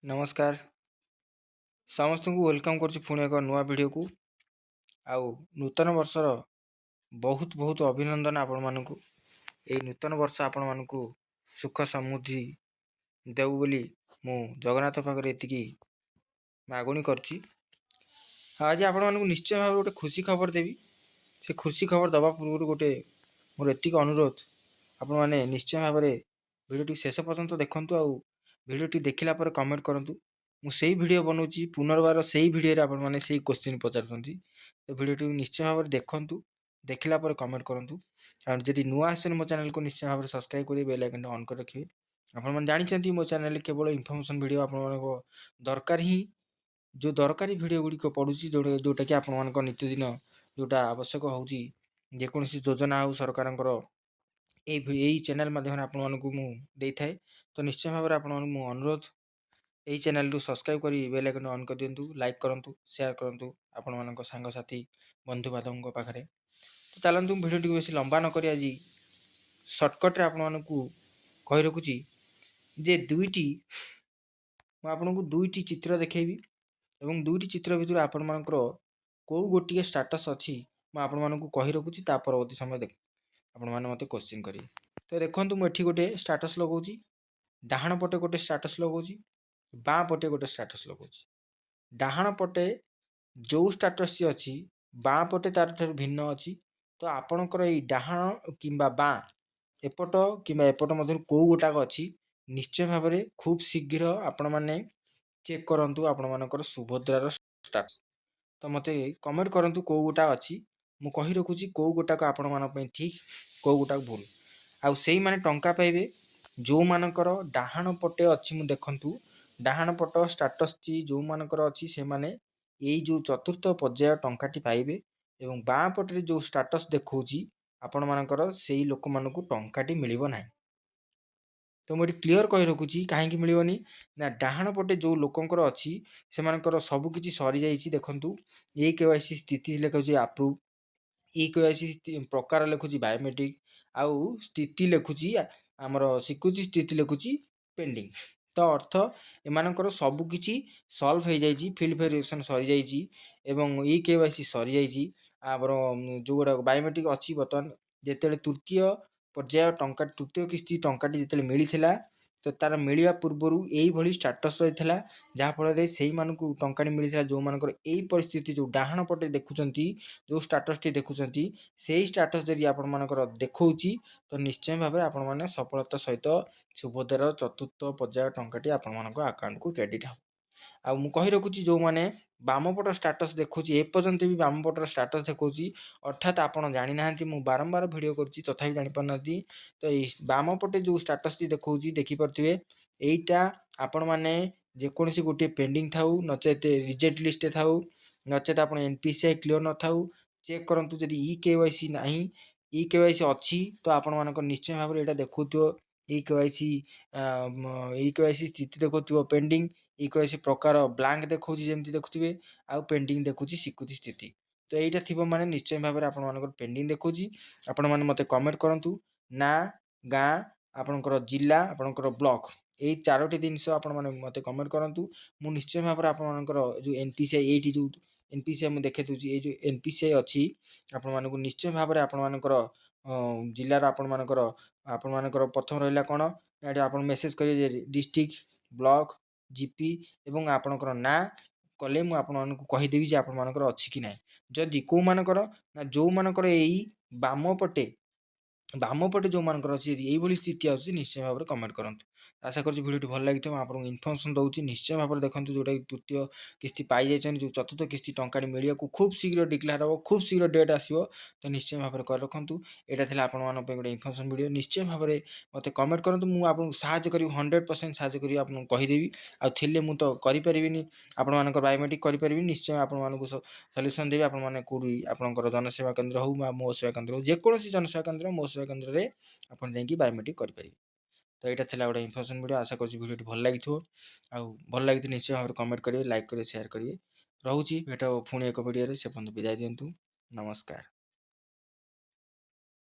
नमस्कार समस्त को वेलकम कर एक नुआ वीडियो को आउ नूतन वर्षर बहुत बहुत अभिनंदन आपण मानक ये नूतन वर्ष आपण मानक सुख समृद्धि देव बोली मु जगन्नाथ पाखे ये मागुणी करछि। आज आपण मानक निश्चय भाव गोटे खुशी खबर देवी से खुशी खबर दबा पूर्व गोटे मोर एतिक अनुरोध आपण मैंने निश्चय भाव भिडियो शेष पर्यंत देखु आउ भिडियो देखला कमेंट करूँ मुझे भिडियो बनाऊँगी पुनर्बार से ही भिडियो आपण मैंने से क्वेश्चन पचार तो भिडियो निश्चय भाव देखूँ देखला कमेंट करूँ और जब नुआ आसन मो चैनल को निश्चय भाव सब्सक्राइब करेंगे बेल आइकन ऑन कर रखिए। आपण जानते मो चैनल केवल इनफॉरमेशन वीडियो आप दरकार ही जो दरकारी भिडियो गुड़िक पड़ूसी जोटा कि आप नित्यदिन जोटा आवश्यक होजेकोसी योजना हो सरकार यही चैनल माध्यम आपण मुझे थाए तो निश्चय भाव में अनुरोध यही चैनल को सब्सक्राइब कर बेल आइकन ऑन कर दिंतु लाइक करूँ शेयर करूँ आपण मान सांगसाथी बंधु बांधव पाखे। तो चलतु भिडियो बेस लंबा नक आज सर्टकट्रे आपण कही रखुची जे दुईटी आपन को दुईटी चित्र देखेबी एवं दुईटी चित्र भितर आपण मानकर कौ गोटे स्टाटस अच्छी आपण मानक कही रखुची परवर्ती समय देख आपण मैंने मत क्वेश्चन करेंगे। तो देखो मुझे गोटे स्टाटस लगाऊँ डाहाण पटे गोटे स्टाटस लगाऊँ बाँ पटे गोटे स्टाटस लगाऊँ डाहाण पटे जो स्टाटस अच्छी बाँ पटे तार ठार भिन्न अच्छी तो आपणकर ये डाहाण कि बाँ एपट कि एपट मध्य कौ गोटाक अच्छी निश्चय भाव में खूब शीघ्र आपण मैंने चेक करूँ आपण मानकर सुभद्रार स्टाटस तो मत कमेंट करूँ कौ गोटा अच्छी मु कही रखुची कौ गोटाक आपण मान ठीक कौ गोटाक भूल आउ से मैंने टंका पाइबे जो मानकर डाहाण पटे अच्छी मु देखंतु डाहाण पट स्टाटस जो मानकर अच्छी से माने यही जो चतुर्थ पर्याय टंकाटी पाइबे एवं बाँ पटे जो स्टाटस देखौची आपण मानकर से लोक मानक टंकाटी मिलिबो नाही। तो मुझे क्लीयर कही रखुची कहीं मिलनी ना डाहाण पटे जो लोकंर अच्छी से सबकि सरी जाइए देखु ये केवाईसी स्थिति लिखुची अप्रूव ई केवाईसी प्रकार लिखुची बायोमेट्रिक आउ स्थिति लिखुची आमर स्वीकृति स्थिति लिखुची पेंडिंग। तो अर्थ एमानकर सबकि सल्व हो जाइए फिल्ड वेरिएशन सरी जाइए ई केवाईसी सरी जाइए आमर जो गुड़ा बायोमेट्रिक अच्छी बर्तमान जिते तृतीय पर्याय टंका तृतीय किस्ती टंकाटी जिते मिलता तो तार मिलवा पूर्वर यही स्टाटस रही है जहाँफल से टंका मिलता जो मानकर यही परिस्थिति जो डाहाण पटे देखुंत जो स्टाटस टी देखुंत से स्टाटस जदि आपण मानकर देखौची तो निश्चय भाव आपण मैंने सफलता सहित सुभद्रार चतुर्थ पर्याय टंकाटी आपण मान आकाउंट को क्रेडिट हो। आ मु कही रखुची जो मैंने बामपट स्टाटस देखुची एपर्यंत भी बामपटर स्टाटस देखुची अर्थात आपण जानी नाहंती मु बारंबार वीडियो करची तथापि जानि पारनाती तो बामपटे जो स्टाटस टी देखुची देखि परथिबे एटा आपण माने जेकोसी गोटे पेंडिंग थाउ नचेत रिजेक्ट लिस्ट थाउ नचेत आपण एनपीसीआई क्लियर न थाउ चेक करंतु जदि ई केवाईसी नाही ई केवाईसी अच्छी तो आपण मानक निश्चय भाव में एटा देखुथियो ई केवाईसी स्थिति देखुथियो पेंडिंग ई केवाईसी प्रकार ब्लैंक देखौची जेमती देखुथिबे आउ पेंडिंग देखुची स्वीकृति स्थिति तो एटा थिबो माने निश्चय भाव में आपण मानकर पेंडिंग देखौची आपण माने मते कमेंट करंतु ना गाँ आपणकर जिला आपणकर ब्लॉक यही चारोटी जिनस आपण माने मते कमेंट करंतु मु निश्चय भाव में आपण मानकर जो एनपीसीआई एटी जो एनपीसीआई मु देखे दूची ए जो एनपीसीआई अच्छी आपण मानक निश्चय भाव में आपण मानकर जिलार आपण मानकर प्रथम रहिला कोन एटी आपण मेसेज करिए डिस्ट्रिक्ट ब्लॉक जीपी एवं आपणकर ना कले मु आपण मानक कहिदेवी जे आपण मानकर अछि कि नाही जदि को मानकर ना जो मानकर एई बाम पटे जो मानकर अच्छी यही स्थिति आसी निश्चय भाव में कमेंट करूँ। आशा कर भिडियो भल लगी आपको इनफर्मेशन दूसरी निश्चय भाव में देखो जोटा तृतीय किस्ती पाई जाइए जो चतुर्थ किस्ती टंका मिले खूब शीघ्र डिक्लेयर हो खूब शीघ्र डेट आसो तो निश्चय भाव में कर रखु यहाँ आपंट गोटे इनफर्मेशन वीडियो निश्चय भाव में मत कमेंट करूँ मुझे साहय करी 100% साहय करी आपको कहीदेवी आए मुझे करें आपण बायोमेट्रिक करें निश्चय आपको सल्यूसन देवी आपने कौटी आपंकर जनसेवा केन्द्र हो मो सेवा केन्द्र हो जेकोसी जनसेवा केन्द्र मो सेवा केन्द्र में आप बायोमेट्रिक करेंगे। तो यहाँ था गोटे इनफर्मेशन वीडियो आशा कर भिडियो भल लगी भल लगी निश्चय भाव में कमेंट करेंगे लाइक करेंगे शेयर करेंगे रोचे भेट पुणी एक वीडियो से विदाय दिंतु नमस्कार।